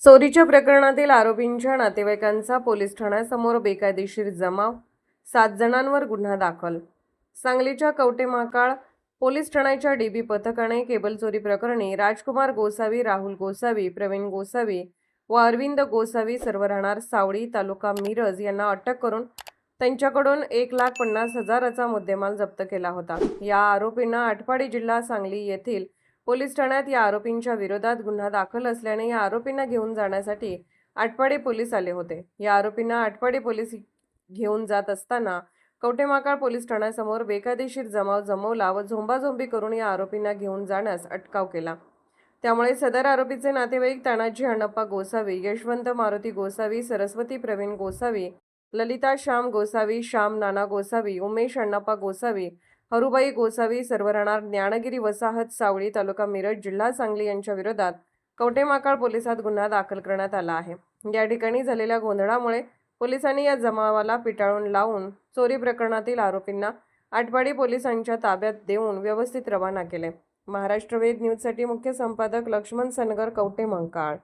चोरीच्या प्रकरणातील आरोपींच्या नातेवाईकांचा पोलीस ठाण्यासमोर बेकायदेशीर जमाव, 7 जणांवर गुन्हा दाखल. सांगलीच्या कवठेमहांकाळ पोलीस ठाण्याच्या डीबी पथकाने केबल चोरी प्रकरणी राजकुमार गोसावी, राहुल गोसावी, प्रवीण गोसावी व अरविंद गोसावी सर्व राहणार सावळी, तालुका मिरज यांना अटक करून त्यांच्याकडून 1,50,000चा मुद्देमाल जप्त केला होता. या आरोपींना आटपाडी जिल्हा सांगली येथील पोलीस ठाण्यात या आरोपींच्या विरोधात गुन्हा दाखल असल्याने या आरोपींना घेऊन जाण्यासाठी आटपाडी पोलीस आले होते. या आरोपींना आटपाडी पोलीस घेऊन जात असताना कवठेमहांकाळ पोलीस ठाण्यासमोर बेकायदेशीर जमाव जमवला व झोंबाझोंबी करून या आरोपींना घेऊन जाण्यास अटकाव केला. त्यामुळे सदर आरोपीचे नातेवाईक तानाजी अण्णाप्पा गोसावी, यशवंत मारुती गोसावी, सरस्वती प्रवीण गोसावी, ललिता श्याम गोसावी, श्याम नाना गोसावी, उमेश अण्णाप्पा गोसावी, हरुबाई गोसावी सर्व राहणार ज्ञानगिरी वसाहत सावळी, तालुका मिरज, जिल्हा सांगली यांच्या विरोधात कवठेमहांकाळ पोलिसात गुन्हा दाखल करण्यात आला आहे. या ठिकाणी झालेल्या गोंधळामुळे पोलिसांनी या जमावाला पिटाळून लावून चोरी प्रकरणातील आरोपींना आटपाडी पोलिसांच्या ताब्यात देऊन व्यवस्थित रवाना केले. महाराष्ट्र वेद न्यूजसाठी मुख्य संपादक लक्ष्मण सनगर, कवठेमहांकाळ.